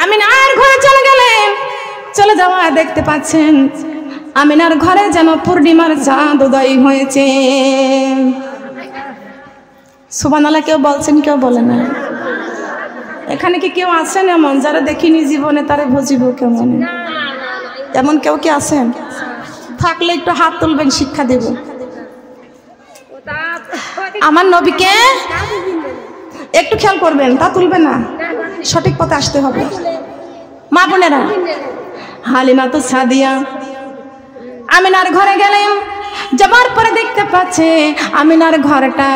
আমিনার ঘরে চলে গেলেন। চলে যাওয়া দেখতে পাচ্ছেন আমিনার ঘরে যেন পূর্ণিমার চাঁদ উদয় হয়েছে। সুবহানাল্লাহ কেউ বলছেন, কেউ বলে না? এখানে কি কেউ আছেন এমন যারা দেখিনি জীবনে তারে বুঝিব কেমন? এমন কেউ কি আছেন? থাকলে একটু হাত তুলবেন, শিক্ষা দেব। আমার নবীকে একটু খেয়াল করবেন, তা তুলবেন না, সঠিক পথে আসতে হবে। মা বোনেরা, হালিমাতুস সাদিয়া আমিনার ঘরে গেলেন। যাবার পরে দেখতে পাচ্ছে আমিনার ঘরটা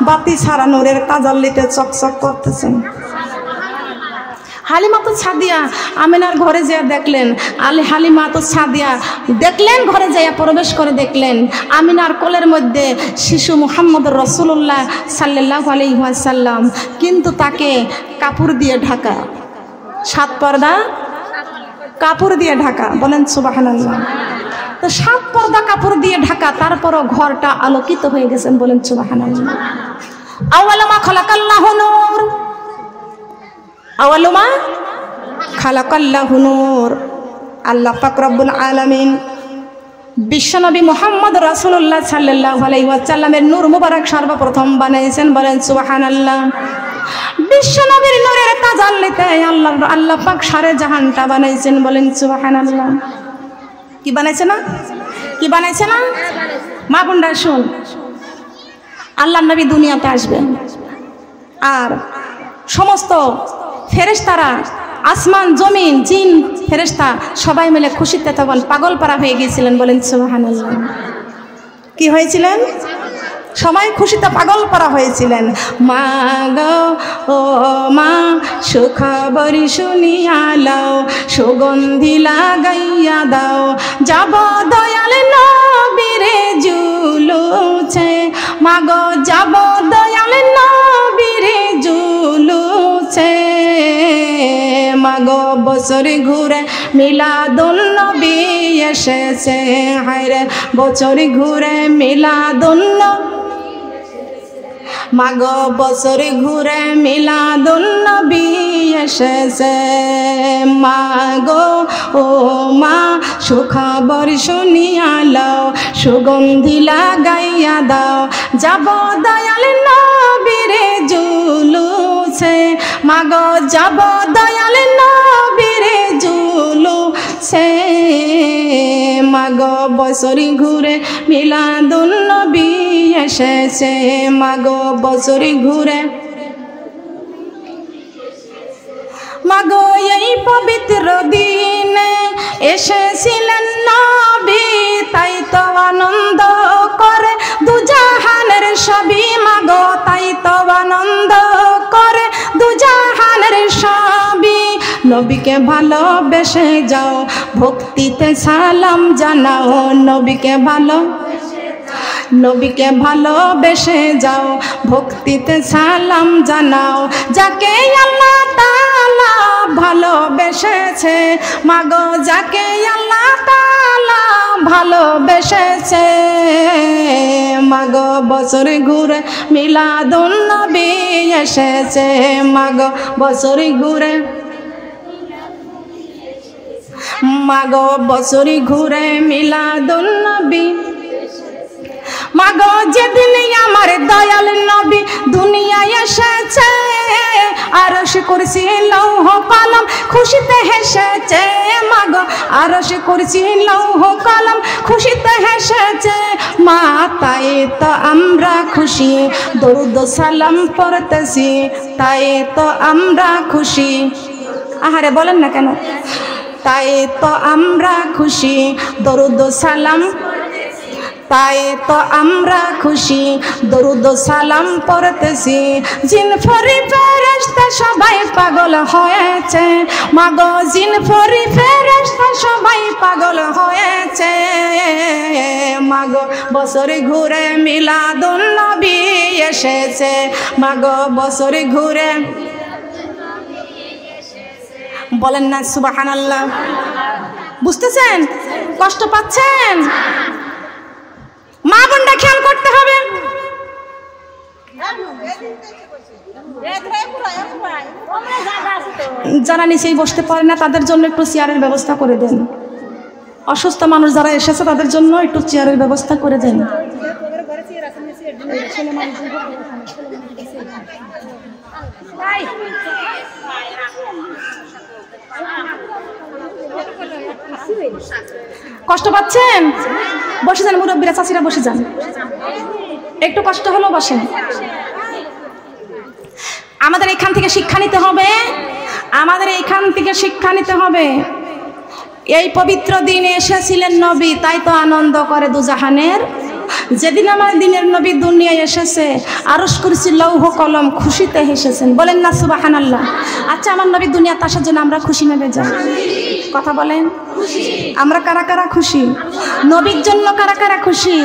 বাতি ছাড়া নূরের তাজাল্লিতে চকচক করতেছে। হালিমাতুস সাদিয়া আমিনার ঘরে যেয়ে দেখলেন, হালিমাতুস সাদিয়া দেখলেন, ঘরে যেয়ে প্রবেশ করে দেখলেন আমিনার কোলের মধ্যে শিশু মুহাম্মদুর রাসূলুল্লাহ সাল্লাল্লাহু আলাইহি ওয়াসাল্লাম, কিন্তু তাকে কাপড় দিয়ে ঢাকা, 7 পর্দা কাপড় দিয়ে ঢাকা। বলেন সুবহানাল্লাহ। তো 7 পর্দা কাপড় দিয়ে ঢাকা, তারপরও ঘরটা আলোকিত হয়ে গেছেন। বলেন সুবহানাল্লাহ। আওয়ালুমা খালাকাল্লাহু নূর, আওয়ালুমা খালাকাল্লাহু নূর। আল্লাহ পাক রব্বুল আলামিন বিশ্বনবী মুহাম্মদ রাসূলুল্লাহ সাল্লাল্লাহু আলাইহি ওয়াসাল্লামের নূর মুবারক সর্বপ্রথম বানাইছেন। বলেন সুবহানাল্লাহ। বিশ্বনবীর নূরের তাজাল্লিতে আল্লাহ পাক সারে জাহানটা বানাইছেন। বলেন সুবহানাল্লাহ। কি বানাইছে না? কি বানাইছে না? মা বোনরা শুন, আল্লাহর নবী দুনিয়াতে আসবেন আর সমস্ত ফেরেশতারা, আসমান জমিন জিন ফেরেশতা সবাই মিলে খুশিতে তখন পাগল পারা হয়ে গিয়েছিলেন। বলেন সুবহানাল্লাহ। কি হয়েছিলেন? সবাই খুশিতে পাগল পারা হয়েছিলেন। মা গো ও মা সুখবরি শুনিয়া লাও, সুগন্ধি লাগাইয়া দাও, যাব দয়াল নবীরে জুলুছে। মা গো যাব দয়াল নবীরে জুলুছে। মা গো বছরে ঘুরে মিলাদুন নবী এসেছে। হায়রে বছরে ঘুরে মিলাদুন নবী, মাগো বছরে ঘুরে মিলাদুন নবী এসেছে। মাগো ও মা সুখবর শুনিয়া লাও, সুগন্ধি লাগাইয়া দাও, যাব দয়াল নবীরে জুলুছে। মাগো যাব দয়াল নবীরে জুলুছে। মাগো বছরে ঘুরে মিলাদুন নবী এসেছে। মাগো বছরে ঘুরে, মাগো এই পবিত্র দিনে এসেছিলেন নবী, তাই তো আনন্দ করে দুজাহানের সবই। মাগো তাই তো আনন্দ করে দুজাহানের সবই। নবীকে ভালোবেসে যাও, ভক্তিতে সালাম জানাও। নবীকে ভালোবেসে যাও, ভক্তিতে সালাম জানাও। যাকে আল্লাহ তাআলা ভালোবেসেছে, মাগো যাকে আল্লাহ তাআলা ভালোবেসেছে। মাগো বছরে ঘুরে মিলাদুন নবী এসেছে। মাগো বছরে ঘুরে, মাগো বছরে ঘুরে মিলাদুন নবী। মাগো যেদিন আমার দয়াল নবী দুনিয়ায় এসেছে, আরশ কুরসি লৌহ কলম খুশিতে হেসেছে। মাগো আরশ কুরসি লৌহ কলম খুশিতে হেসেছে। মা তাই তো আমরা খুশি, দরুদ সালাম পড়তেছি, তাই তো আমরা খুশি। আহারে বলেন না কেন? তাই তো আমরা খুশি, দরুদ সালাম, তাই তো আমরা খুশি, দরুদ সালাম পড়তেছি। জিন ফরি ফেরেশতা সবাই পাগল হয়েছে। মাগো জিন ফরি ফেরেশতা সবাই পাগল হয়েছে। মাগো বছরে ঘুরে মিলাদুন নবী এসেছে। মাগো বছরে ঘুরে, বলেন না সুবহানাল্লাহ। বুঝতেছেন? কষ্ট পাচ্ছেন? মা বোনটা খেয়াল করতে হবে। যারা নিচেই বসতে পারে না তাদের জন্য একটু চেয়ারের ব্যবস্থা করে দেন। অসুস্থ মানুষ যারা এসেছে তাদের জন্য একটু চেয়ারের ব্যবস্থা করে দেন। কষ্ট পাচ্ছেন? বসে যান, মুরব্বীরা চাচিরা বসে যান, একটু কষ্ট হলেও বসেন। আমাদের এখান থেকে শিক্ষা নিতে হবে, আমাদের এইখান থেকে শিক্ষা নিতে হবে। এই পবিত্র দিনে এসেছিলেন নবী, তাই তো আনন্দ করে দুজাহানের। যেদিন আমার দিনের নবী দুনিয়ায় এসেছে, আরশ কুরসি লৌহ কলম খুশিতে হেসেছেন। বলেন না সুবহানাল্লাহ। আচ্ছা, আমার নবী দুনিয়াতে আসার জন্য আমরা খুশি নেবে যাই? কথা বলেন, আমরা কারা কারা খুশি? নবীর জন্য কারা কারা খুশি?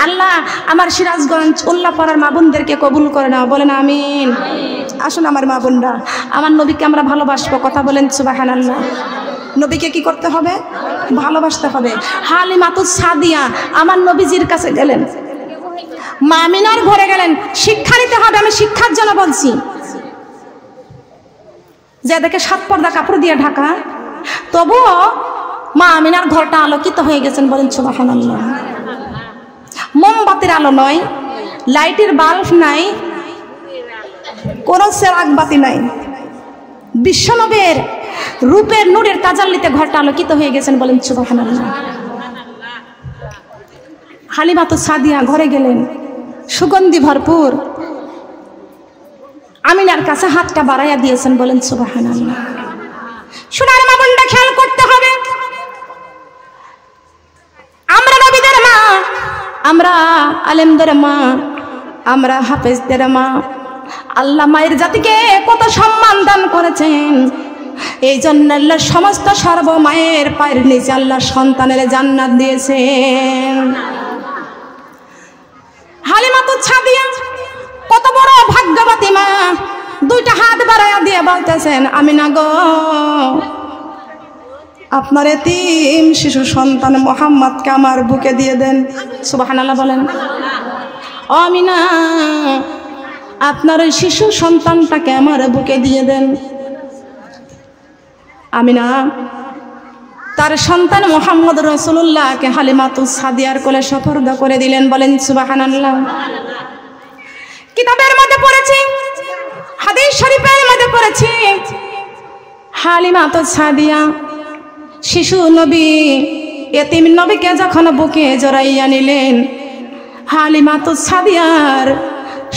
আল্লাহ আমার সিরাজগঞ্জ উল্লাপাড়ার মা বোনদেরকে কবুল করে নাও। বলেন আমিন। আসুন আমার মা বোনরা, আমার নবীকে আমরা ভালোবাসবো। কথা বলেন সুবহানাল্লাহ। নবীকে কি করতে হবে? ভালোবাসতে হবে। হালিমাতুস সাদিয়া আমার নবীজির কাছে গেলেন, মা আমিনার ঘরে গেলেন, শিক্ষা নিতে হবে। আমি শিক্ষার জন্য বলছি। যে দেখে 7 পর্দা কাপড় দিয়ে ঢাকা, তবুও মা আমিনার ঘরটা আলোকিত হয়ে গেছেন। বলেন সুবহানাল্লাহ। মোমবাতির আলো নয়, লাইটের বাল্ব নাই, কোনো চেরাগ বাতি নাই, বিশ্বনবীর রূপের নূরের তাজাল্লিতে ঘরটা আলোকিত হয়ে গেছেন। বলেন সুবহানাল্লাহ। হালিমাতুস সাদিয়া ঘরে গেলেন, সুগন্ধি ভরপুর, আমিনার কাছে হাতটা বাড়াইয়া দিয়েছেন। বলেন সুবহানাল্লাহ। সোনার মা বোনটা খেয়াল করতে হবে, আমরা নবীদের মা, আমরা আলেমদের মা, আমরা হাফেজদের মা। আল্লাহ মায়ের জাতিকে কত সম্মান দান করেছেন। এই জন্য আল্লাহ সমস্ত সর্ব মায়ের পায়ের নিচে আল্লাহ সন্তানের জান্নাত দিয়েছেন। হালিমাতুস সাদিয়া কত বড় ভাগ্যবতী মা, 2টা হাত বাড়াইয়া দিয়ে বলতেছেন, আমিনা গো, আপনার এতিম শিশু সন্তান মুহাম্মদকে আমার বুকে দিয়ে দেন। সুবহানাল্লাহ বলেন। আমিনা, আপনার ওই শিশু সন্তানটাকে আমার বুকে দিয়ে দেন। আমিনা তার সন্তান মুহাম্মদ রাসূলুল্লাহকে হালিমাতুস সাদিয়ার কোলে সুপর্দ করে দিলেন। বলেন সুবহানাল্লাহ। কিতাবের মধ্যে পড়েছি, হাদিস শরীফের মধ্যে পড়েছি, হালিমাতুস সাদিয়া শিশু নবী এতিম নবীকে যখন বুকে জড়াইয়া নিলেন, হালিমাতুস সাদিয়ার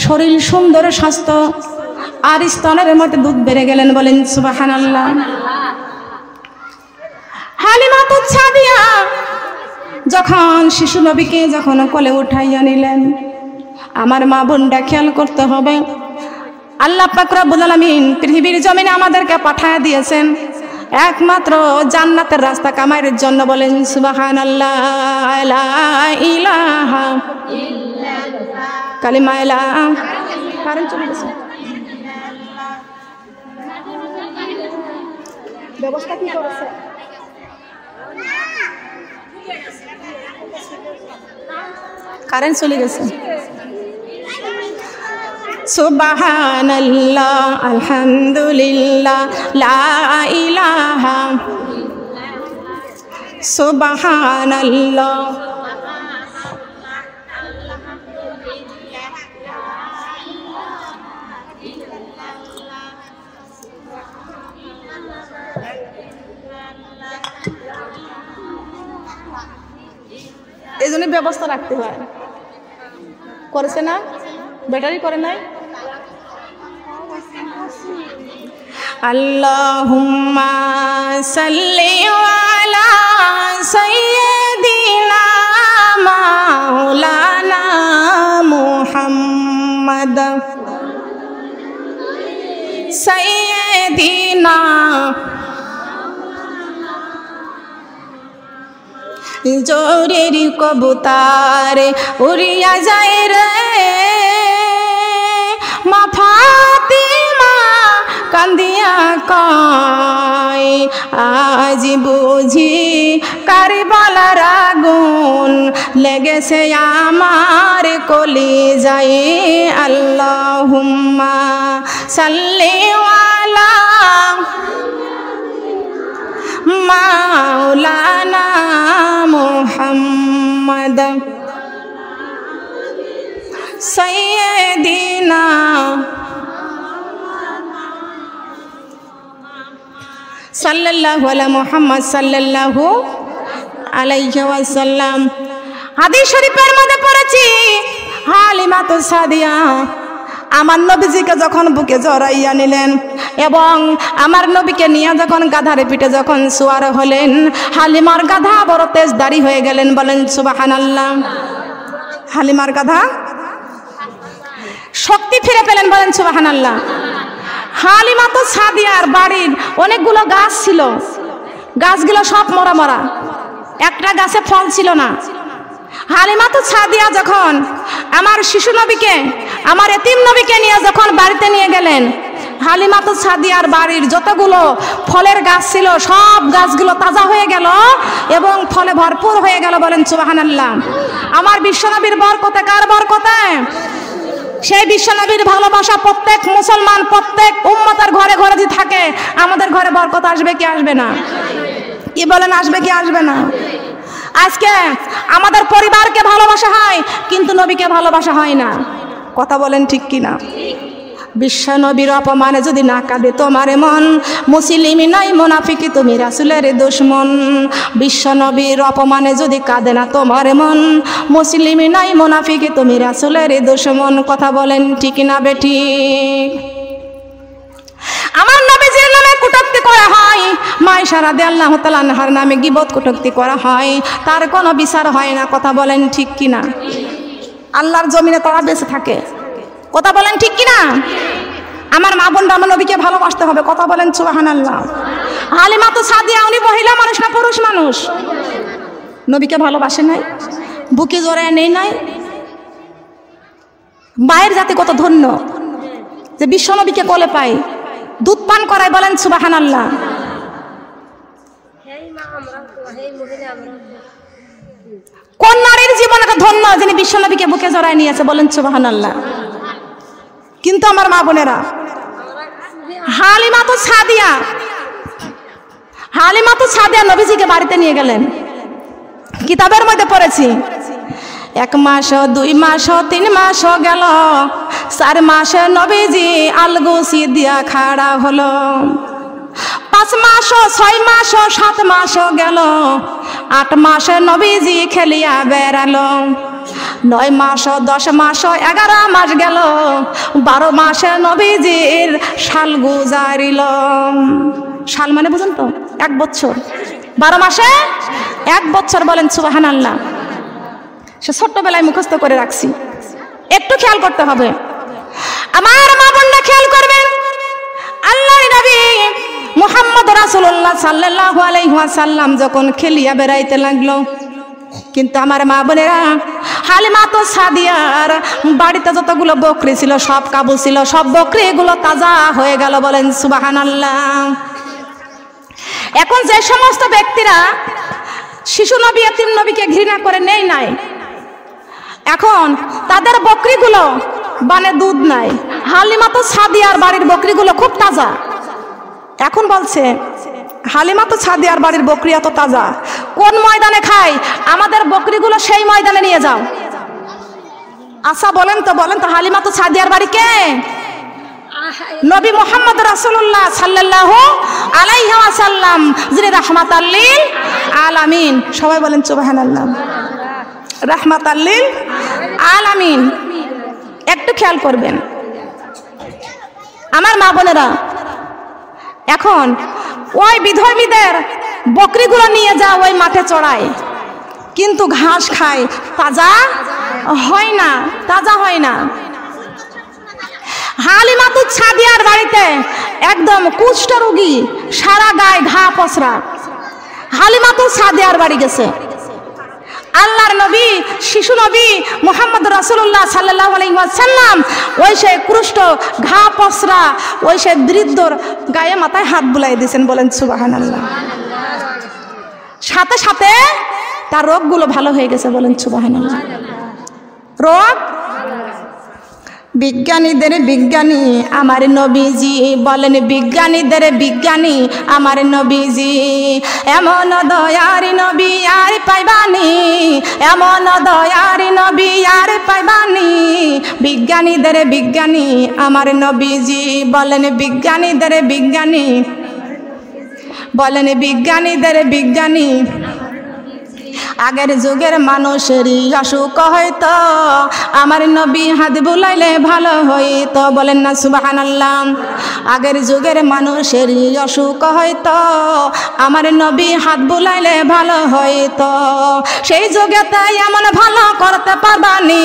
শরীর সুন্দর, স্বাস্থ্য আর স্তনের মধ্যে দুধ বেড়ে গেলেন। বলেন সুবহানাল্লাহ। হালিমাতুস সাদিয়া যখন শিশু নবীকে যখন কোলে উঠাইয়া নিলেন, আমার মা বোনটা খেয়াল করতে হবে, আল্লাহ পাক রব্বুল আলামিন পৃথিবীর জমিনে আমাদেরকে পাঠায় দিয়েছেন একমাত্র জান্নাতের রাস্তা কামাইয়ের জন্য। বলেন সুবহানাল্লাহ। লা ইলাহা ইল্লাল্লাহ, কালিমা লা। কারেন্ট চলে গেছে, ব্যবস্থা কি করেছে? কারেন্ট চলে গেছে। সুবহানাল্লাহ, আলহামদুলিল্লাহ, লা ইলাহা, সুবহানাল্লাহ। এই জন্য ব্যবস্থা রাখতে হয়। করেছে না? ব্যাটারি করে নাই? আল্লাহুম্মা সাল্লি আলা সাইয়্যিদিনা মাওলানা মুহাম্মদ সাইয়্যিদিনা জোরের কবুতর উড়িয়া যায় রে, মা ফাতিমা কান্দিয়া কয়, আজ বুঝি কারবালার আগুন লেগেছে আমার কলিজায়। আল্লাহুম্মা সাল্লি আলা মাওলানা মুহাম্মদ সাইয়্যিদিনা সাল্লাল্লাহু আলা মুহাম্মদ সাল্লাল্লাহু আলাইহি ওয়াসাল্লাম। হাদিস শরীফের মধ্যে পড়েছি হালিমাতুস সাদিয়া আমার নবীজিকে যখন বুকে জড়াইয়া নিলেন এবং আমার নবীকে নিয়ে যখন গাধারে পিঠে যখন সোয়ার হলেন, হালিমার গাধা বড় তেজদারি হয়ে গেলেন। বলেন সুবহানাল্লাহ। হালিমার গাধা শক্তি ফিরে পেলেন। বলেন সুবহানাল্লাহ। হালিমাতুস সাদিয়ার বাড়ির অনেকগুলো গাছ ছিল, গাছগুলো সব মরা মরা, একটা গাছে ফল ছিল না। হালিমাতুস সাদিয়া যখন আমার শিশু নবীকে, আমার এতিম নবীকে নিয়ে যখন বাড়িতে নিয়ে গেলেন, হালিমাতুস সাদিয়ার বাড়ির যতগুলো ফলের গাছ ছিল সব গাছগুলো তাজা হয়ে গেল এবং ফলে ভরপুর হয়ে গেল। বলেন সুবহানাল্লাহ। আমার বিশ্বনবীর বরকতে, কার বরকতে? সেই বিশ্বনবীর ভালোবাসা প্রত্যেক মুসলমান, প্রত্যেক উম্মতের ঘরে ঘরে যদি থাকে, আমাদের ঘরে বরকত আসবে কি আসবে না? কি বলেন, আসবে কি আসবে না? আজকে আমাদের পরিবারকে ভালোবাসা হয় কিন্তু নবীকে ভালোবাসা হয় না। কথা বলেন ঠিক কিনা? বিশ্ব নবীর অপমানে যদি না কাঁদে তোমার মন, মুসলিমি নাই মুনাফিকি তুমি রাসূলের দুশমন। বিশ্ব নবীর অপমানে যদি কাঁদে না তোমার মন, মুসলিমি নাই মুনাফিকি তুমি রাসূলের দুশমন। কথা বলেন ঠিক না বেঠিক? আমার নবীজির নামে কটূক্তি করা হয়, মায়েশা রাদিয়াল্লাহু তাআলা আনহার নামে গীবত কটূক্তি করা হয়, তার কোনো বিচার হয় না। কথা বলেন ঠিক কিনা? আল্লাহর জমিনে তারা বেঁচে থাকে। কথা বলেন ঠিক কিনা? আমার মা বোনরা আমার নবীকে ভালোবাসতে হবে। কথা বলেন সুবহানাল্লাহ। হালিমাতুস সাদিয়া উনি মহিলা মানুষ না পুরুষ মানুষ? নবীকে ভালোবাসে নাই, বুকে জড়ায় নেই নাই। মায়ের জাতি কত ধন্য যে বিশ্ব নবীকে কোলে পায়, দুধ পান করায়। বলেন সুবহানাল্লাহ। কোন নারীর জীবন একটা ধন্য যিনি বিশ্ব নবীকে বুকে জড়ায় নিয়েছে? বলেন সুবহানাল্লাহ। কিন্তু আমার মা বোনেরা, হালিমাতুস সাদিয়া নবীজিকে বাড়িতে নিয়ে গেলেন। কিতাবের মধ্যে পড়েছি 1 মাস 2 মাস 3 মাস গেল, 4 মাসে নবীজি আলগোসি দিয়া খাড়া হলো। 5 মাস 6 মাস 7 মাস গেল, 8 মাসে নবীজি খেলিয়া বেড়ালো। 9 মাস 10 মাস 11 মাস গেল, 12 মাসে নবীজির সাল গুজারিল। সাল মানে বুঝুন তো? 1 বছর। 12 মাসে 1 বছর। বলেন সুবহানাল্লাহ। সে ছোট্টবেলায় মুখস্থ করে রাখছি, একটু খেয়াল করতে হবে। আমার মা বোনরা খেয়াল করবেন, আল্লাহর নবী মুহাম্মদ রাসূলুল্লাহ সাল্লাল্লাহু আলাইহি ওয়াসাল্লাম যখন খেলিয়া বেড়াইতে লাগলো, কিন্তু আমার মা বোনেরা, হালিমাতুস সাদিয়ার বাড়িতে যতগুলো বকরি ছিল সব কাবু ছিল, সব বকরি এগুলো তাজা হয়ে গেল। বলেন সুবহানাল্লাহ। এখন যে সমস্ত ব্যক্তিরা শিশু নবী এতিম নবীকে ঘৃণা করে নেই নাই, এখন তাদের বকরিগুলো মানে দুধ নাই। হালিমাতুস সাদিয়ার বাড়ির বকরিগুলো খুব তাজা। এখন বলছে হালিমাতুস সাদিয়ার বাড়ির বকরি এত তাজা, কোন ময়দানে খায়? আমাদের বকরিগুলো সেই ময়দানে নিয়ে যাও। আচ্ছা বলেন তো হালিমাতুস সাদিয়ার বাড়ি কে? নবী মুহাম্মদ রাসূলুল্লাহ সাল্লাল্লাহু আলাইহি ওয়াসাল্লাম, যিনি রাহমাতাল লিল আলামিন। সবাই বলেন সুবহানাল্লাহ। রাহমাতাল লিল আলামিন। একটু খেয়াল করবেন আমার মা বোনেরা, এখন ওই বিধর্মীদের বকরিগুলো নিয়ে যা ওই মাঠে চড়ায়, কিন্তু ঘাস খায়, তাজা হয় না, তাজা হয় না। হালিমাতুস সাদিয়ার বাড়িতে একদম কুষ্ঠ রোগী, সারা গায়ে ঘা পসরা, হালিমাতুস সাদিয়ার বাড়ি গেছে। আল্লাহর নবী, শিশু নবী মুহাম্মদ রাসূলুল্লাহ সাল্লাল্লাহু আলাইহি ওয়াসাল্লাম ওই সে কুষ্ঠ ঘা পসরা ওই সে বৃদ্ধর গায়ে মাথায় হাত বুলাই দিয়েছেন। বলেন সুবহানাল্লাহ। সাথে সাথে তার রোগগুলো ভালো হয়ে গেছে, বলেন সুবহানাল্লাহ। রোগ বিজ্ঞানীদের বিজ্ঞানী আমার নবীজি, বলেন বিজ্ঞানীদের বিজ্ঞানী আমার নবীজি। এমন দয়ার নবী আর পাইবানি, এমন দয়ার নবী আর পাইবানি। বিজ্ঞানীদের বিজ্ঞানী আমার নবীজি, বলেন বিজ্ঞানীদের বিজ্ঞানী, বলেন বিজ্ঞানীদের বিজ্ঞানী। আগের যুগের মানুষেরই অসুখ হয়তো আমার নবী হাত বুলাইলে ভালো হইতো, বলেন না সুবহানাল্লাহ। আগের যুগের মানুষেরই অসুখ হয়তো আমার নবী হাত বুলাইলে ভালো হইতো। সেই যুগেতে এমন ভালো করতে পারবানি,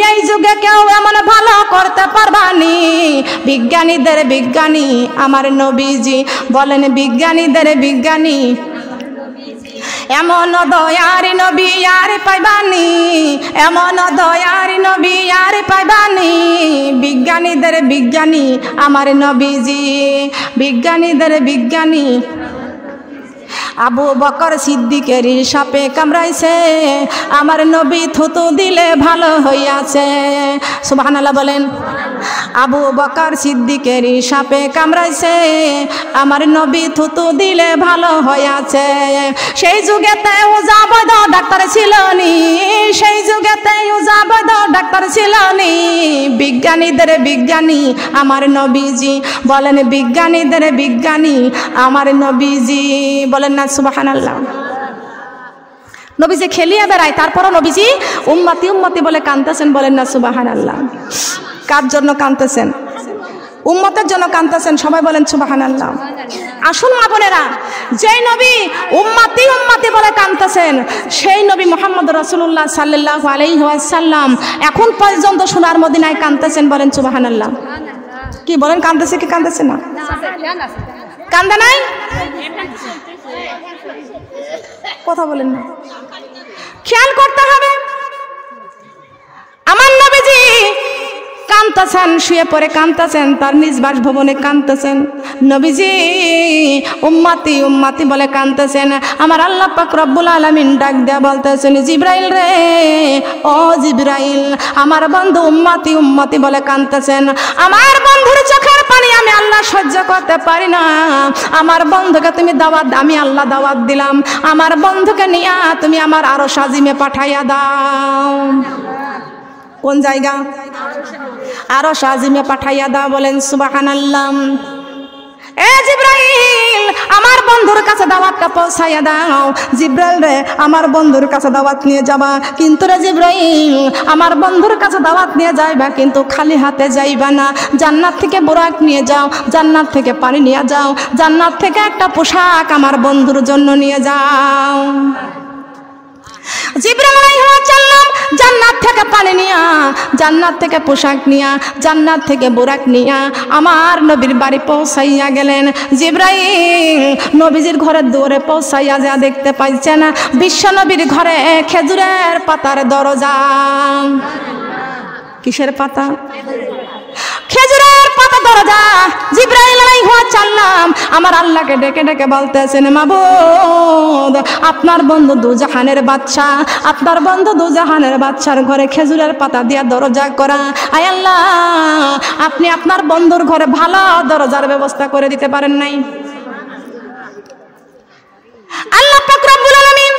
এই যুগে কেউ এমন ভালো করতে পারবানি। বিজ্ঞানীদের বিজ্ঞানী আমার নবীজি, বলেন বিজ্ঞানীদের বিজ্ঞানী। এমন দয়ার নবী আর পাইবানি, এমন দয়ার নবী আর পাইবানি। বিজ্ঞানীদের বিজ্ঞানী আমার নবীজি, বিজ্ঞানীদের বিজ্ঞানী। আবু বকর সিদ্দিকের সাপে কামড়াইছে আমার নবী থুতু দিলে ভালো হইয়াছে, সুবহানাল্লাহ বলেন। আবু বকর সিদ্দিকের সাপে কামড়াইছে আমার নবী থুতু দিলে ভালো হইয়াছে। সেই যুগেতে ওজা বৈদ্য ডাক্তার ছিল নি, সেই যুগেতে ওজা বৈদ্য ডাক্তার ছিল নি। বিজ্ঞানীদের বিজ্ঞানী আমার নবীজি, বলেন বিজ্ঞানীদের বিজ্ঞানী আমার নবীজি, বলেন না সুবহানাল্লাহ। নবীজি খেলিয়া বেড়ায়, তারপরও নবীজি উম্মতি উম্মতি বলে কাঁদতেছেন, বলেন না সুবহানাল্লাহ। কার জন্য কাঁদতেছেন? উম্মতের জন্য কাঁদতেছেন, সবাই বলেন সুবহানাল্লাহ। আসুন মা বোনেরা, যেই নবী উম্মতি উম্মতি বলে কাঁদতেছেন সেই নবী মুহাম্মদ রাসূলুল্লাহ সাল্লাল্লাহু আলাইহি ওয়াসাল্লাম এখন পর্যন্ত সোনার মদিনায় কাঁদতেছেন, বলেন সুবহানাল্লাহ। কি বলেন, কাঁদতেছে কি কাঁদতেছে না? কান্দে নাই? কথা বলেন না, খেয়াল করতে হবে। আমার নবীজি কাঁদতেছেন, শুয়ে পড়ে কাঁদতেছেন, তার নিজ বাসভবনে কাঁদতেছেন। নবীজি উম্মতি উম্মতি বলে কাঁদতেছেন। আমার আল্লাহ পাক রব্বুল আলামিন ডাক দেয়া বলতেছেন, জিব্রাইল রে, ও জিব্রাইল, আমার বন্ধু উম্মতি উম্মতি বলে কাঁদতেছেন। আমার বন্ধুর চোখের পানি আমি আল্লাহ সহ্য করতে পারি না। আমার বন্ধুকে তুমি দাওয়াত, আমি আল্লাহ দাওয়াত দিলাম, আমার বন্ধুকে নিয়ে তুমি আমার আরশ আজিমে পাঠাইয়া দাও। কোন জায়গা? আরশ আজিমে পাঠাইয়া দাও, বলেন সুবহানাল্লাহ। এ জিব্রাইল, আমার বন্ধুর কাছে দাওয়াতটা পৌঁছাইয়া দাও। জিব্রাইল রে, আমার বন্ধুর কাছে দাওয়াত নিয়ে যাবা, কিন্তু রে জিব্রাইল, আমার বন্ধুর কাছে দাওয়াত নিয়ে যাইবা কিন্তু খালি হাতে যাইবা না। জান্নাত থেকে বুরাক নিয়ে যাও, জান্নাত থেকে পানি নিয়ে যাও, জান্নাত থেকে একটা পোশাক আমার বন্ধুর জন্য নিয়ে যাও। জিবরাইল আলাইহিস সালাম জান্নাত থেকে পানি নিয়া, জান্নাত থেকে পোশাক নিয়া, জান্নাত থেকে বুরাক নিয়া আমার নবীর বাড়ি পৌঁছাইয়া গেলেন। জিবরাইল নবীজির ঘরের দুয়ারে পৌঁছাইয়া যা দেখতে পাইছেন বিশ্ব নবীর ঘরে খেজুরের পাতার দরজা। কিসের পাতা? খেজুরের পাতা দরজা। জিবরাইল আলাইহিস সালাম আমার আল্লাহকে ডেকে ডেকে বলতেছেন, মাবুদ, আপনার বন্ধু দুজাহানের বাদশা, আপনার বন্ধু দুজাহানের বাদশার ঘরে খেজুরের পাতা দিয়া দরজা করা। আয় আল্লাহ, আপনি আপনার বন্ধুর ঘরে ভালো দরজার ব্যবস্থা করে দিতে পারেন নাই? আল্লাহ পাক রব্বুল আলামিন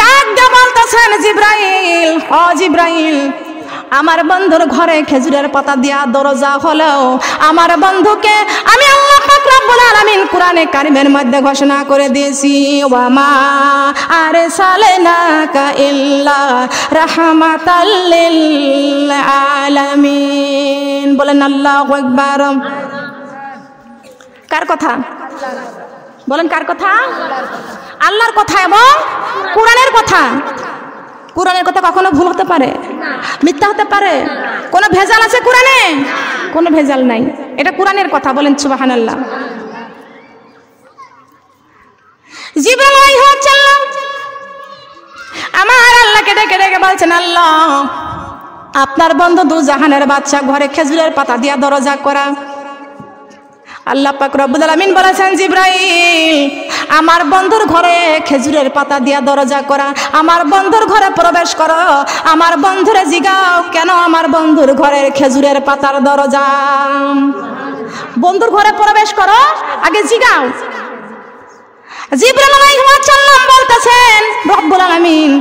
ডাক দিয়ে বলতেছেন, জিবরাইল, ও জিবরাইল, আমার বন্ধুর ঘরে খেজুরের পাতা দিয়া দরজা হলেও আমার বন্ধুকে আমি আল্লাহ পাক রব্বুল আলামিন কোরআনে কারিমের মধ্যে ঘোষণা করে দিয়েছি, ওয়া মা আরসালনাকা ইল্লা রাহমাতাল লিল আলামিন। বলেন আল্লাহু আকবার। কার কথা বলেন? কার কথা? আল্লাহর কথা এবং কোরআনের কথা। কোরআনের কথা কখনো ভুল হতে পারে? মিথ্যা হতে পারে? কোনো ভেজাল আছে কোরআনে? কোনো ভেজাল নাই, এটা কোরআনের কথা। বলেন সুবহানাল্লাহ। জিবরাইল আলাইহিস সালাম আমার আল্লাহকে ডেকে ডেকে বলছেন, আল্লাহ, আপনার বন্ধু দুজাহানের বাদশা ঘরে খেজুরের পাতা দিয়া দরজা করা। আল্লাহ পাক রব্বুল আলামিন বলেছেন, জিবরাইল, আমার বন্ধুর ঘরে খেজুরের পাতা দিয়া দরজা করা, আমার বন্ধুর ঘরে প্রবেশ করো, আমার বন্ধুরে জিগাও কেন আমার বন্ধুর ঘরের খেজুরের পাতার দরজা? বন্ধুর ঘরে প্রবেশ করো, আগে জিগাও। জিবরাইল আলাইহিস সালাম বলতেছেন রব্বুল আলামিন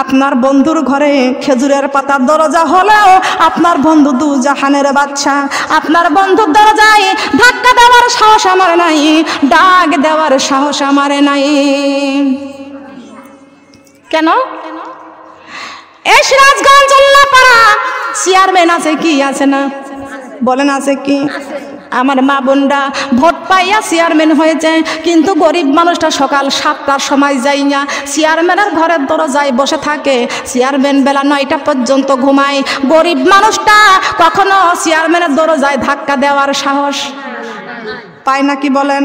আপনার বন্ধুর ঘরে খেজুরের পাতার দরজা হলেও আপনার বন্ধু দু জাহানের বাদশা, আপনার বন্ধুর দরজায় ধাক্কা দেওয়ার সাহস আমার নাই, ডাক দেওয়ার সাহস আমার নাই। কেন? এই সিরাজগঞ্জ উল্লাপাড়া চেয়ারম্যান আছে কি আছে না বলেন, আছে কি? আমার মা বোনরা ভোট পাইয়া চেয়ারম্যান হয়েছে, কিন্তু গরিব মানুষটা সকাল 7টার সময় যাই না, চেয়ারম্যানের ঘরের দরজায় বসে থাকে, চেয়ারম্যান বেলা 9টা পর্যন্ত ঘুমায়। গরিব মানুষটা কখনো চেয়ারম্যানের দরজায় ধাক্কা দেওয়ার সাহস পায় না কি বলেন?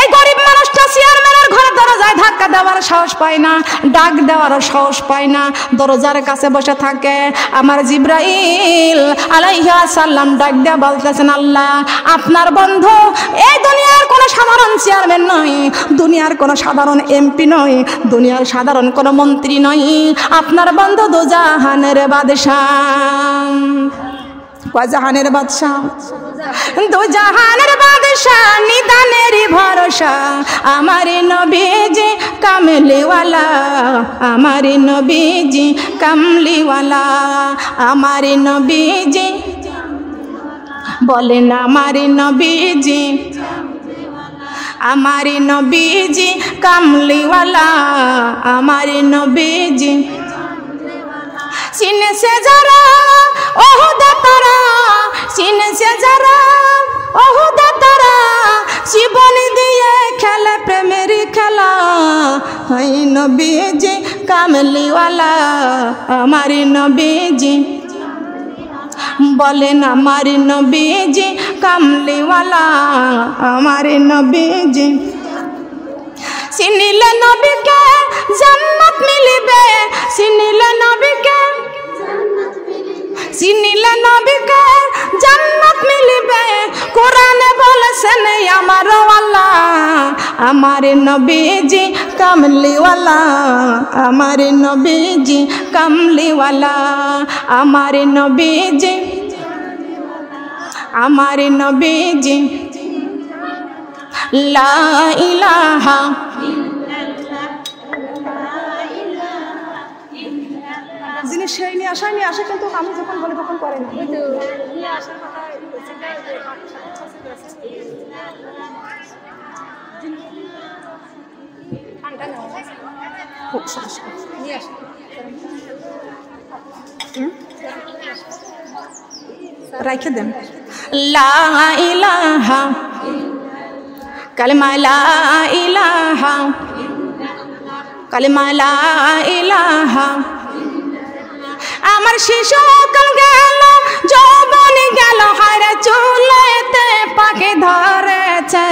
এই গরিব মানুষটা চেয়ারম্যানের ঘরের দরজায় ধাক্কা দেওয়ার সাহস পায় না, ডাক দেওয়ার সাহস পায় না, দরজার কাছে বসে থাকে। আমার জিবরাইল আলাইহিস সালাম ডাক দেয়া বলতেছেন আল্লাহ আপনার বন্ধু এই দুনিয়ার কোনো সাধারণ চেয়ারম্যান নয়, দুনিয়ার কোনো সাধারণ এমপি নয়, দুনিয়ার সাধারণ কোনো মন্ত্রী নয়, আপনার বন্ধু দু জাহানের বাদশাহ। কয় জাহানের বাদশাহ? দু জাহানের বাদশাহ, নিদানের ভরসা, আমার নবীজি কামলিওয়ালা, আমার নবীজি কামলিওয়ালা, আমার নবীজি বলেন আমার নবীজি, আমার নবীজি কামলিওয়ালা, আমার নবীজি সিনে সে যারা ওহুদ তারা, সিনে সে যারা ওহুদ তারা, জীবন দিয়ে খেলে প্রেমের খেলা, হাই নবীজি কামলিওয়ালা, আমার নবীজি বলেন আমার নবীজি কামলিওয়ালা, আমার নবীজি চিনিলে নবীকে জান্নাত মিলিবে, চিনিলে নবীকে, চিনিলে নবীকে জান্নাত মিলিবে, কোরআনে বলেছেন আমার আল্লাহ, আমার নবীজি কামলিওয়ালা, আমার নবীজি কামলিওয়ালা, আমার নবীজি, আমার নবীজি লা ইলাহা যিনি সেই নিয়ে আসা নিয়ে আসে, কিন্তু আমি যখন বলি তখন করে না। রাইখে দেন লা ইলাহা, কালেমা লা ইলাহা, কালেমা লা ইলাহা। আমার শিশু কাল গেল, যৌবন গেল, হায়রে চুলেতে পাকে ধরেছে,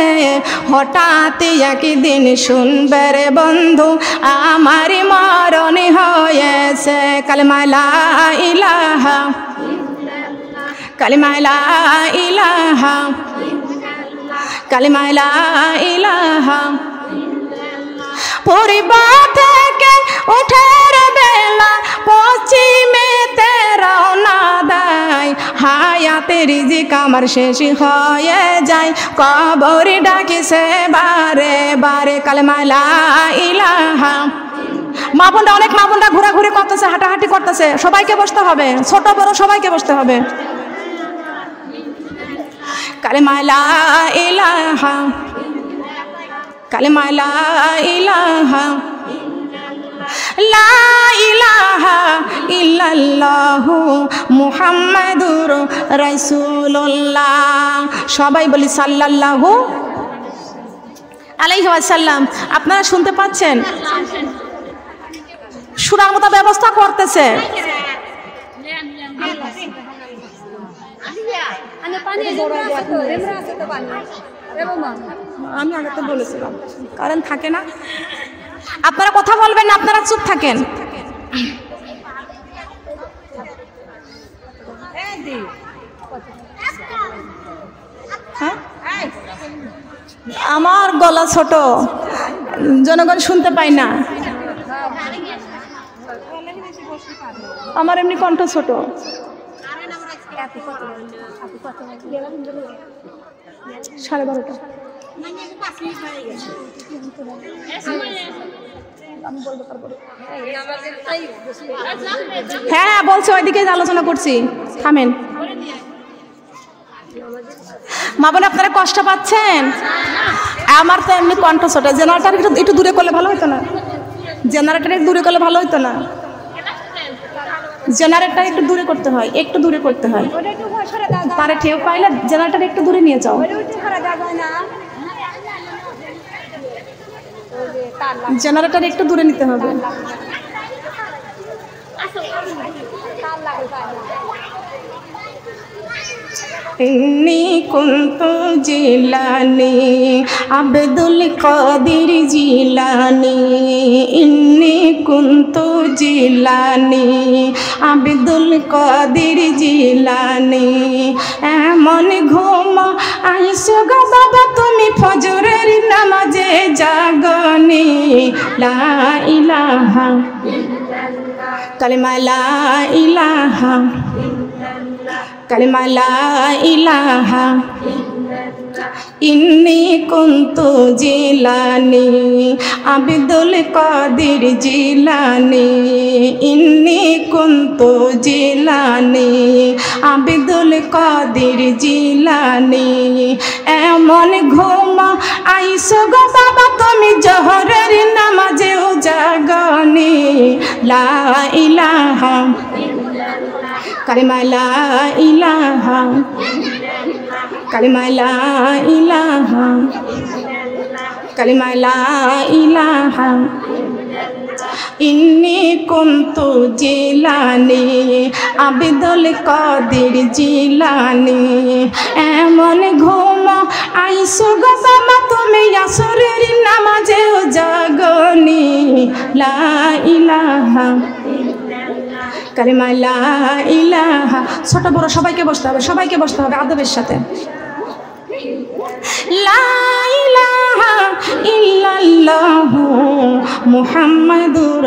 হঠাৎ একদিন শুনবে রে বন্ধু আমার মরণ হয়েছে। কালেমা লা ইলাহা, কালেমা লা ইলাহা, কালেমা লা ইলাহা। পরিবার থেকে ওঠার বেলা পশ্চিমেতে রওনা দেয়, হায়াতের রিজিক আমার শেষ হয়ে যায়, কবর ডাকিছে বারে বারে। কালেমা লা ইলাহা। মা বোনরা, অনেক মা বোনরা ঘোরাঘুরি করতেছে, হাঁটাহাঁটি করতেছে, সবাইকে বসতে হবে, ছোট বড় সবাইকে বসতে হবে। কালেমা লা ইলাহা, কালেমা লা ইলাহা, লা ইলাহা ইল্লাল্লাহু মুহাম্মাদুর রাসূলুল্লাহ। সবাই বলি সাল্লাল্লাহু আলাইহি ওয়াসাল্লাম। আপনারা শুনতে পাচ্ছেন? শোনার মতো ব্যবস্থা করতেছে। আমি আগে তো বলেছিলাম কারেন্ট থাকে না, আপনারা কথা বলবেন না, আপনারা চুপ থাকেন। হ্যাঁ আমার গলা ছোট, জনগণ শুনতে পায় না। আমার এমনি কণ্ঠ ছোট। সাড়ে 12টা। হ্যাঁ বলছি, ওইদিকে আলোচনা করছি, থামেন। মা বোন আপনারা কষ্ট পাচ্ছেন? আমার তো এমনি কণ্ঠ ছোট। জেনারেটার একটু দূরে করলে ভালো হতো না? জেনারেটার একটু দূরে করলে ভালো হতো না? জেনারেটর একটু দূরে করতে হয়, একটু দূরে করতে হয়। তারে ঠেউ পাইলে জেনারেটর একটু দূরে নিয়ে যাও। জেনারেটর একটু দূরে নিতে হবে। ইন্নী কুনতু জিলানী আব্দুল কাদির জিলানী, ইন্নী কুনতু জিলানী আব্দুল কাদির জিলানী। এমন ঘুম আইসো গো বাবা তুমি ফজরের নামাজে জাগনি। লা ইলাহা কালিমা লা ইলাহা কালিমা লা ইলাহা ইন্নী কুনতু জিলানী আব্দুল কাদির জিলানী, ইন্নী কুনতু জিলানী আব্দুল কাদির জিলানী। এমন ঘুম আইসো গো বাবা তুমি জোহরের নামাজেও জাগনি। লা ইলাহা কালিমা লা ইলাহা কালিমা লা ইলাহা কালিমা লা ইলাহা ইন্নী কুনতু জিলানী আব্দুল কাদির জিলানী। এমন ঘুম আইসো গো বাবা তুমি আসরের নামাজেও জাগনি। লা ইলাহা কালিমা লা ইলাহা। ছোট বড় সবাইকে বসতে হবে, সবাইকে বসতে হবে আদবের সাথে। লা ইলাহা ইল্লাল্লাহু মুহাম্মাদুর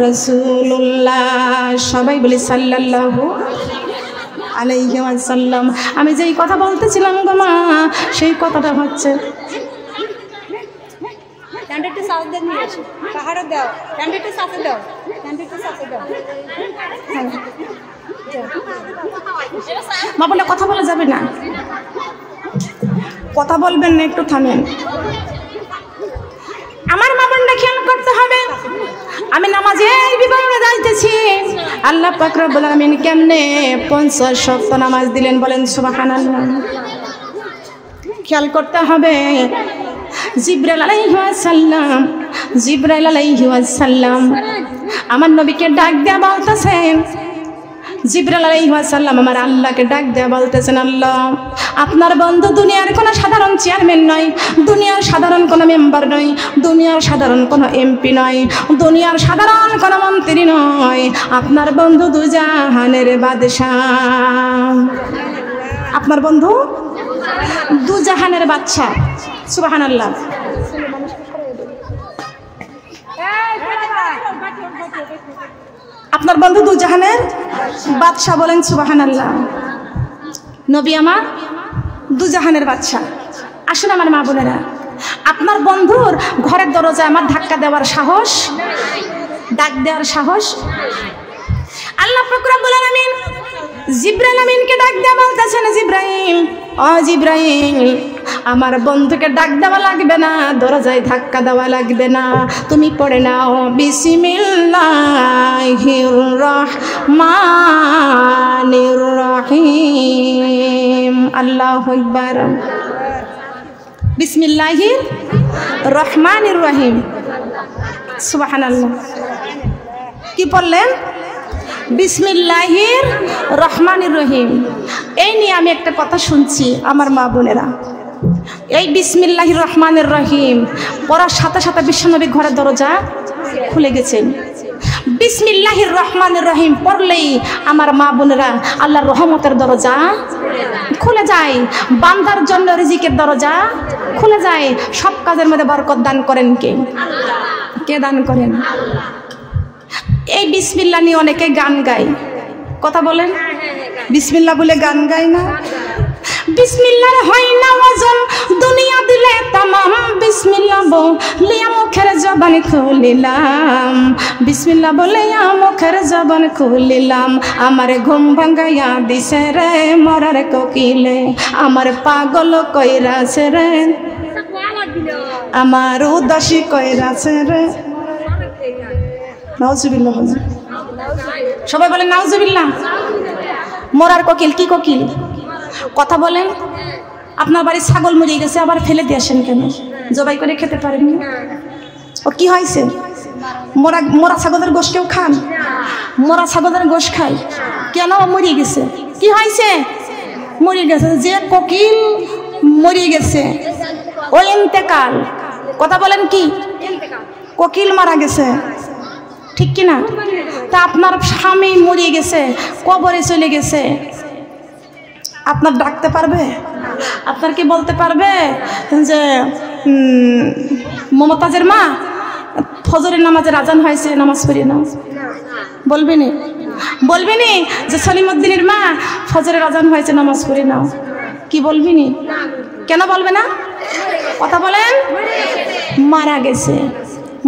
রাসূলুল্লাহ। সবাই বলি সাল্লাল্লাহু আলাইহি ওয়াসাল্লাম। আমি যেই কথা বলতেছিলাম গো মা, সেই কথাটা হচ্ছে মা বলে কথা বলা যাবে না, কথা বলবেন না, একটু থামেন। আমার মা বোনটা খেয়াল করতে হবে। আমি নামাজের বিবরণে যাইতেছি। আল্লাহ পাক রব্বুল আলামিন কেমনে 50 ওয়াক্ত নামাজ দিলেন বলেন সুবহানাল্লাহ। খেয়াল করতে হবে। জিবরাইল আলাইহিস সালাম আমার নবীকে ডাক দেয়া বলতেছেন, জিবরাইল আলাইহিস সালাম আমার আল্লাহকে ডাক দেয়া বলতেছেন, আল্লাহ আপনার বন্ধু দুনিয়ার কোনো সাধারণ চেয়ারম্যান নয়, দুনিয়ার সাধারণ কোনো মেম্বার নয়, দুনিয়ার সাধারণ কোনো এমপি নয়, দুনিয়ার সাধারণ কোনো মন্ত্রী নয়, আপনার বন্ধু দুজাহানের বাদশাহ। আপনার বন্ধু দুজাহানের বাদশা। সুবহানাল্লাহ। আপনার বন্ধু দুজাহানের বাদশা বলেন সুবহানাল্লাহ। নবী আমার দুজাহানের বাদশা। আসুন আমার মা বোনেরা, আপনার বন্ধুর ঘরের দরজায় আমার ধাক্কা দেওয়ার সাহস, ডাক দেওয়ার সাহস আল্লাহ পাক রব্বুল আলামিন জিবরাইল আমিনকে ডাক দেওয়া বলতেছেন, জিব্রাইল ও জিব্রাইল আমার বন্ধুকে ডাক দেওয়া লাগবে না, দরজায় ধাক্কা দেওয়া লাগবে না, তুমি পড়ে নাও বিসমিল্লাহির রহমানির রহিম। আল্লাহু আকবার। বিসমিল্লাহির রহমানির রহিম। সুবহানাল্লাহ। কি পড়লেন? বিসমিল্লাহির রহমানির রহিম। এই নিয়ে আমি একটা কথা শুনছি আমার মা বোনেরা। এই বিসমিল্লাহির রহমানির রহিম পড়ার সাথে সাথে বিশ্বনবী ঘরের দরজা খুলে গেছেন। বিসমিল্লাহির রহমানির রহিম পড়লেই আমার মা বোনেরা আল্লাহর রহমতের দরজা খুলে যায়, বান্দার জন্য রিজিকের দরজা খুলে যায়। সব কাজের মধ্যে বরকত দান করেন কে? কে দান করেন? এই বিসমিল্লাহ নিয়ে অনেকে গান গায়, কথা বলেন। বিসমিল্লাহ বলে গান গায় না? বিসমিল্লাহর হয় না ওজন, দুনিয়া দিলে তামাম। বিসমিল্লাহ বলিয়া মুখের জবান খুলিলাম, বিসমিল্লাহ বলিয়া মুখের জবান খুলিলাম। আমার ঘুম ভাঙ্গাইয়া দিছে রে মরার কোকিলে, আমার পাগল কইরাছে রে, আমার উদাসী কইরাছে রে। নাউজুবিল্লাহ বলেন, সবাই বলেন নাউজুবিল্লাহ। মরার কোকিল, কি কোকিল? কথা বলেন। আপনার বাড়ির ছাগল মরে গেছে, আবার ফেলে দিয়ে আসেন কেন? জবাই করে খেতে পারেননি? ও কি হয়েছে? মরা ছাগলের গোশ কেউ খান? মরা ছাগলের গোশ খায় কেন? মরে গেছে। কি হয়েছে? মরে গেছে। যে কোকিল মরে গেছে ও ইন্তেকাল। কথা বলেন কি? কোকিল মারা গেছে, ঠিক কিনা? তা আপনার স্বামী মরে গেছে, কবরে চলে গেছে, আপনার ডাকতে পারবে? আপনার কি বলতে পারবে যে মমতাজের মা ফজরের নামাজের আজান হয়েছে, নামাজ পড়ি না? বলবেনি? বলবেনি যে সলিমউদ্দিনের মা ফজরের আজান হয়েছে, নামাজ পড়ি নাও? কি বলবিনি? কেন বলবে না? কথা বলেন। মারা গেছে।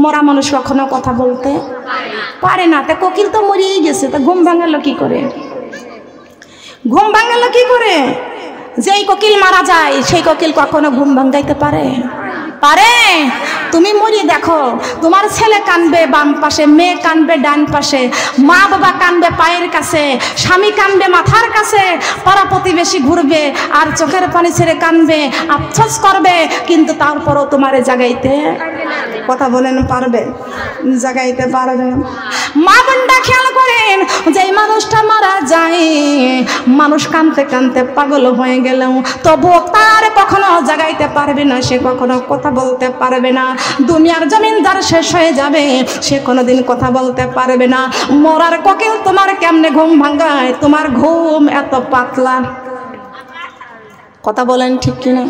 মরা মানুষ কখনো কথা বলতে পারে না। তা কোকিল তো মরেই গেছে, তা ঘুম ভাঙালো কি করে? ঘুম ভাঙালো কি করে? যেই কোকিল মারা যায় সেই কোকিল কখনো ঘুম ভাঙাইতে পারে? পারে? তুমি মরি দেখো, তোমার ছেলে কানবে বাম পাশে, মেয়ে কানবে ডান পাশে, মা বাবা কানবে পায়ের কাছে, স্বামী কানবে মাথার কাছে, পাড়া প্রতিবেশী ঘুরবে আর চোখের পানি ছেড়ে কানবে, আফসোস করবে, কিন্তু তারপরও তোমার জাগাইতে, কথা বলেন, পারবে? জাগাইতে পারবে? মা বোনটা খেয়াল করেন, যে মানুষটা মারা যায়, মানুষ কানতে কানতে পাগল হয়ে গেলেও তবুও তার কখনো জাগাইতে পারবে না, সে কখনো কথা বলতে পারবে না। দুনিয়ার জমিন যার শেষ হয়ে যাবে সে কোনোদিন কথা বলতে পারবে না। মরার কোকিল তোমার কেমনে ঘুম ভাঙায়? তোমার ঘুম এত পাতলা, কথা বলেন ঠিক কিনা?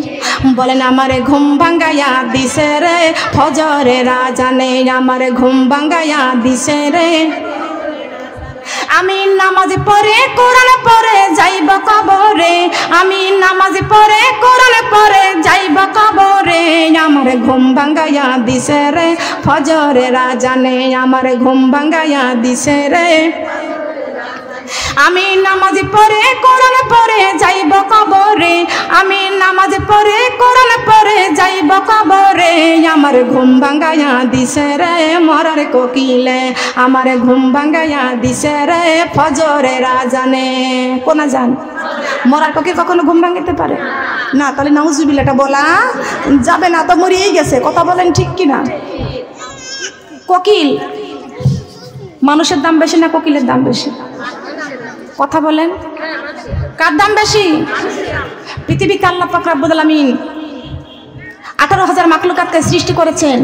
বলেন আমারে ঘুম ভাঙ্গাইয়া দিছে রে ফজরের আজানে, আমারে ঘুম ভাঙ্গাইয়া দিছে রে। আমি নামাজ পড়ে কোরআন পড়ে যাইব কবরে, আমি নামাজ পড়ে কোরআন পড়ে যাইব কবরে, আমার ঘুম ভাঙ্গাইয়া দিছে রে ফজরের আজানে, আমার ঘুম ভাঙ্গাইয়া দিছে রে। আমি নামাজ পড়ে কোরআন পড়ে যাইব কবরে, আমি নামাজ পড়ে কোরআন পড়ে যাইব কবরে, আমার ঘুম ভাঙ্গাইয়া দিছে রে মরার কোকিলে, আমার ঘুম ভাঙ্গাইয়া দিছে রে ফজরের আজানে। কোন আজান? মরার কোকিল কখনো ঘুম ভাঙাইতে পারে না? তাহলে নাউজুবিল্লাহটা বলা যাবে না, তো মরিয়েই গেছে। কথা বলেন ঠিক কিনা? কোকিল মানুষের দাম বেশি না কোকিলের দাম বেশি? কথা বলেন, কার দাম বেশি? পৃথিবীতে আল্লাহ পাক রব্বুল আলামিন 18,000 মাখলুকাতকে সৃষ্টি করেছেন,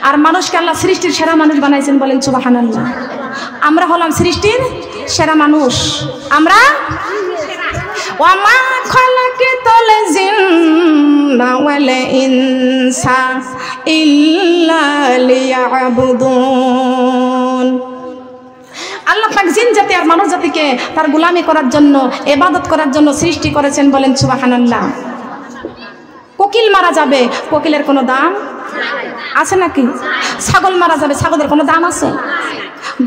আর মানুষকে আল্লাহ সৃষ্টির সেরা মানুষ বানাইছেন। বলেন সুবহানাল্লাহ। আমরা হলাম সৃষ্টির সেরা মানুষ। আমরা ওয়ামা খালাকাতুল জিন্না ওয়াল ইনসা ইল্লা লিয়াবুদুন। আল্লাহ পাক জিন জাতি আর মানব জাতিকে তার গোলামি করার জন্য, ইবাদত করার জন্য সৃষ্টি করেছেন। বলেন সুবহানাল্লাহ। কোকিল মারা যাবে, কোকিলের কোনো দাম আছে নাকি? ছাগল মারা যাবে, ছাগলের কোনো দাম আছে?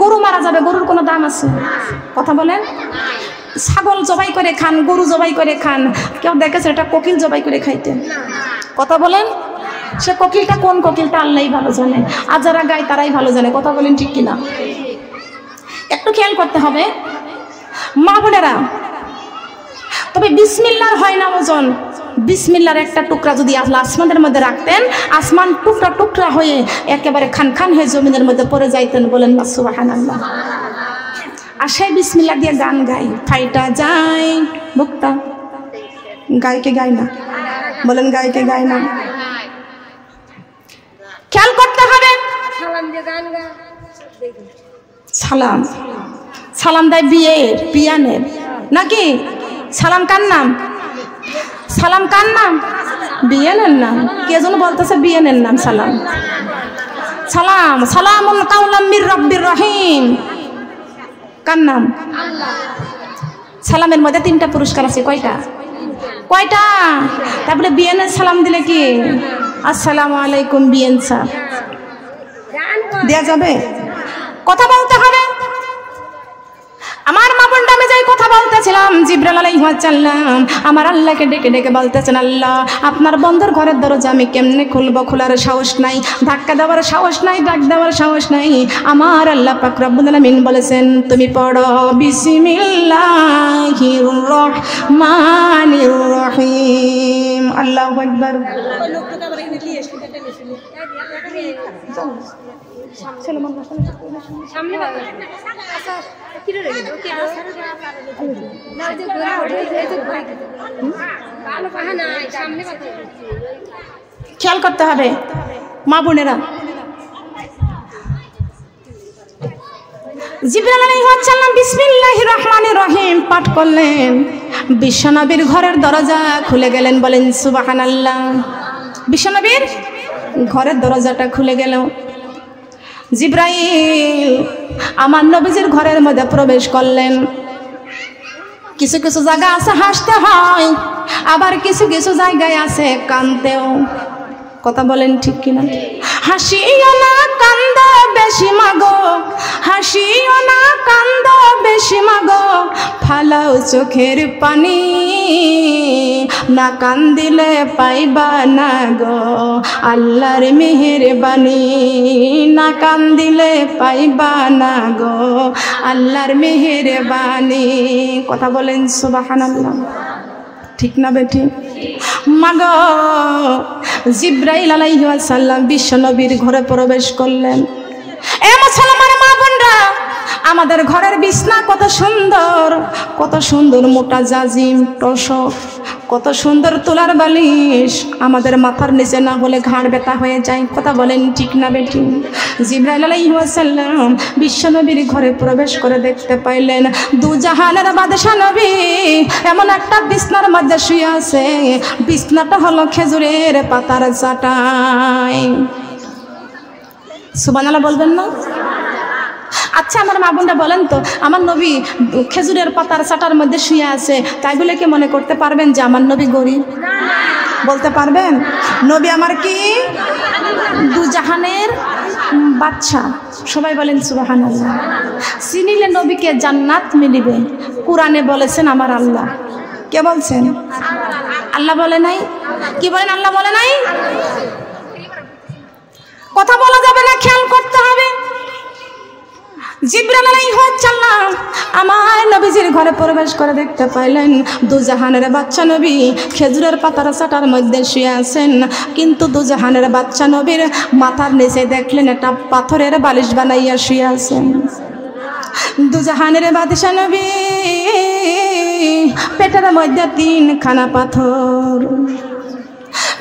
গরু মারা যাবে, গরুর কোনো দাম আছে? কথা বলেন। ছাগল জবাই করে খান, গরু জবাই করে খান, কেউ দেখেছে এটা কোকিল জবাই করে খাইতে? কথা বলেন। সে কোকিলটা কোন কোকিলটা আল্লাহই ভালো জানে, আর যারা গায় তারাই ভালো জানে। কথা বলেন ঠিক কিনা? একটু খেয়াল করতে হবে মা বোনেরা। তবে বিসমিল্লাহর হয় না ওজন। বিসমিল্লাহর একটা টুকরা যদি আল্লাহ আসমানের মধ্যে রাখতেন, আসমান টুকরা টুকরা হয়ে একেবারে খান খান হয়ে জমিনের মধ্যে পড়ে যাইতেন। বলেন না সুবহানাল্লাহ। আর সেই বিসমিল্লাহ দিয়ে গান গাই, ফাইটা যায় বুকটা। গায়কে গায় না? বলেন গায়কে গায় না? খেয়াল করতে হবে। সালাম, সালাম দেয় বিয়ের পিয়ানের নাকি? সালাম কার নাম? সালাম কার নাম? বিএনের নাম কে যেন বলতেছে বিএনের নাম সালাম সালাম সালামুন কাওলাম মির রাব্বির রহিম কার নাম সালামের মধ্যে 3টা পুরস্কার আছে কয়টা তারপরে বিএনের সালাম দিলে কি আসসালামু আলাইকুম বিএন স্যার দেয়া যাবে কথা বলতে হবে আমার মা বোনটা আমি যাই কথা বলতেছিলাম জিবরাইল আলাইহিস সালাম আমার আল্লাহকে ডেকে ডেকে বলতেছেন আল্লাহ আপনার বন্ধুর ঘরের দরজা আমি কেমনে খুলবো খোলার সাহস নাই ধাক্কা দেওয়ার সাহস নাই ডাক দেওয়ার সাহস নাই আমার আল্লাহ পাক রব্বুল আলামিন বলেছেন তুমি পড়ো বিসমিল্লাহির রহমানির রহিম আল্লাহু আকবার খেয়াল করতে হবে মা বোনেরা জিবরাইল আলাইহিস সালাম বিসমিল্লাহির রহমানির রহিম পাঠ করলেন বিশ্বনবীর ঘরের দরজা খুলে গেলেন বলেন সুবহানাল্লাহ বিশ্বনবীর ঘরের দরজাটা খুলে গেল জিবরাইল আমার নবীজির ঘরের মধ্যে প্রবেশ করলেন কিছু কিছু জায়গা আছে হাসতে হয় আবার কিছু কিছু জায়গায় আছে কাঁদতেও কথা বলেন ঠিক কিনা হাসিও না কান্দো বেশি মাগো হাসিও না কান্দো বেশি মাগো ফালাও চোখের পানি না কান্দিলে পাইবা না গো আল্লাহর মেহেরবানি না কান্দিলে পাইবা না গো আল্লাহর মেহেরবানি কথা বলেন সুবহানাল্লাহ ঠিক না বেটি মাগো জিবরাইল আলাইহিস সালাম বিশ্বনবীর ঘরে প্রবেশ করলেন এ মুসলমান মা বোনরা আমাদের ঘরের বিছনা কত সুন্দর মোটা জাজিম টসক কত সুন্দর তোলার বালিশ আমাদের মাথার নিচে না হলে ঘাড় ব্যথা হয়ে যায় কথা বলেন ঠিক না বেটি জিবরাইল আলাইহিস সালাম বিশ্বনবীর ঘরে প্রবেশ করে দেখতে পাইলেন দু জাহানের বাদশা নবী এমন একটা বিছনার মধ্যে শুয়ে আছে বিছনাটা হলো খেজুরের পাতার চাটাই সুবহানাল্লাহ বলবেন না আচ্ছা আমার মা বোনরা বলেন তো আমার নবী খেজুরের পাতার চাটার মধ্যে শুয়ে আছে তাই বলে কি মনে করতে পারবেন যে আমার নবী গরিব বলতে পারবেন নবী আমার কি দু জাহানের বাদশা সবাই বলেন সুবহানাল্লাহ চিনিলে নবীকে জান্নাত মিলিবে কোরআনে বলেছেন আমার আল্লাহ কে বলছেন আল্লাহ বলে নাই কি বলেন আল্লাহ বলে নাই কথা বলা যাবে না খেয়াল করতে হবে জিবরাইল আলাইহিস সালাম আমার নবীজির ঘরে প্রবেশ করে দেখতে পাইলেন দু জাহানের বাচ্চা নবী খেজুরের পাতার চাটার মধ্যে শুয়ে আছেন কিন্তু দু জাহানের বাচ্চা নবীর মাথার নিচে দেখলেন একটা পাথরের বালিশ বানাইয়া শুয়ে আছেন দু জাহানের বাদশা নবী পেটের মধ্যে 3খানা পাথর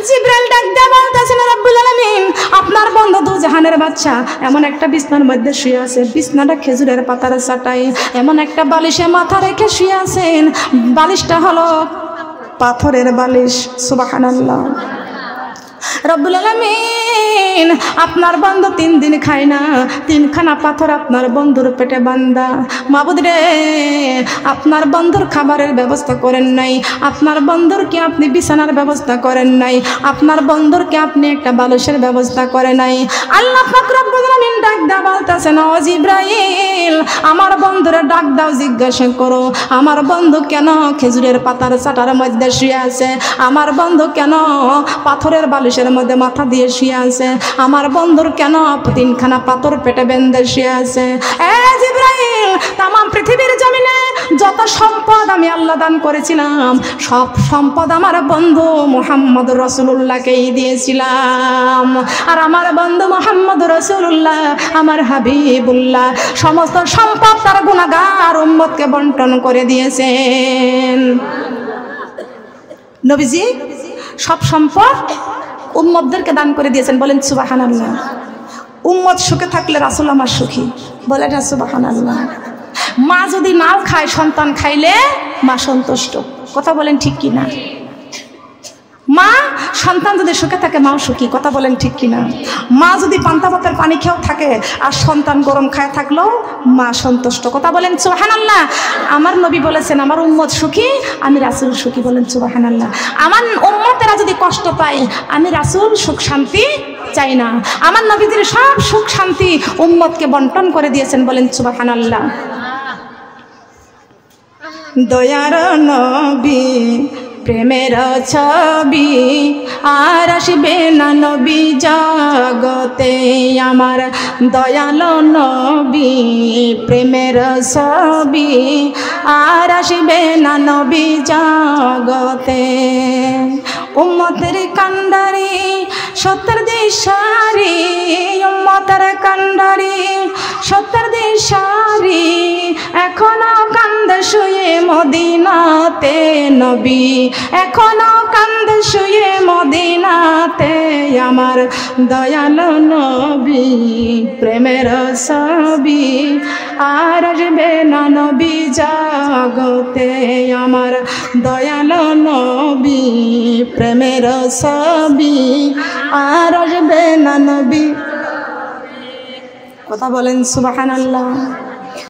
জিবরাইল ডাক দিয়ে বলতেছেন রব্বুল আলামিন আপনার বন্ধু দু জাহানের বাদশা এমন একটা বিছনার মধ্যে শুয়ে আছে বিছনাটা খেজুরের পাতার চাটাই এমন একটা বালিশে মাথা রেখে শুয়ে আছেন বালিশটা হলো পাথরের বালিশ সুবহানাল্লাহ রব্বুল আলামিন আপনার বন্ধু 3 দিন খায় না 3খানা পাথর আপনার বন্ধুর পেটে বান্ধা মাবুদ রে আপনার বন্ধুর খাবারের ব্যবস্থা করেন নাই আপনার বন্ধুরকে আপনি বিছানার ব্যবস্থা করেন নাই আপনার বন্ধুরকে আপনি একটা বালিশের ব্যবস্থা করে নাই আল্লাহ পাক রব্বুল আলামিন ডাক দাও বলতেছেন ও জিবরাইল আমার বন্ধুরে ডাক দাও জিজ্ঞাসা করো আমার বন্ধু কেন খেজুরের পাতার চাটার মধ্যে শুয়ে আছে আমার বন্ধু কেন পাথরের বালিশের মধ্যে মাথা দিয়ে শুয়ে আছে আমার বন্ধুর কেন 3খানা পাথর পেটে বেঁধে শুয়ে আছে এ জিবরাইল তাম পৃথিবীর জমিনে যত সম্পদ আমি আল্লাহ দান করেছিলাম সব সম্পদ আমার বন্ধু মুহাম্মদ রাসূলুল্লাহকেই দিয়েছিলাম আর আমার বন্ধু মুহাম্মদ রাসূলুল্লাহ আমার হাবিবুল্লাহ সমস্ত সম্পদ তার গুনাহগার উম্মতকে বন্টন করে দিয়েছেন নবীজি সব সম্পদ উম্মতদেরকে দান করে দিয়েছেন বলেন সুবহানাল্লাহ উম্মত সুখে থাকলে রাসূল আমার সুখী বলে না সুবহানাল্লাহ মা যদি নাও খায় সন্তান খাইলে মা সন্তুষ্ট কথা বলেন ঠিক কি না মা সন্তান যদি সুখে থাকে মাও সুখী, কথা বলেন ঠিক কিনা? মা যদি পান্তা ভাতের পানি খেয়েও থাকে আর সন্তান গরম খায় থাকলেও মা সন্তুষ্ট, কথা বলেন সুবহানাল্লাহ। আমার নবী বলেছেন আমার উম্মত সুখী, আমি রাসূল সুখী, বলেন সুবহানাল্লাহ। আমার উম্মতেরা যদি কষ্ট পায় আমি রাসূল সুখ শান্তি চাই না। আমার নবীজির সব সুখ শান্তি উম্মতকে বন্টন করে দিয়েছেন, বলেন সুবহানাল্লাহ। দয়ার নবী প্রেমের ছবি আর আসবে না নবী জগতে, আমার দয়াল নবী প্রেমের ছবি আর আসবে না নবী জগতে। উম্মতের কান্ডারি সত্তর দিশারি, উম্মতের কান্ডারি সত্তর দিশারি, এখনো কান্দে শুয়ে মদিনাতে নবী, এখনো কান্দে শুয়ে মদিনাতে, আমার দয়াল নবী প্রেমের ছবি আর আসবে না নবী জগতে, আমার দয়াল নবী প্রেমের ছবি আর আসবে না নবী, কথা বলেন সুবহানাল্লাহ।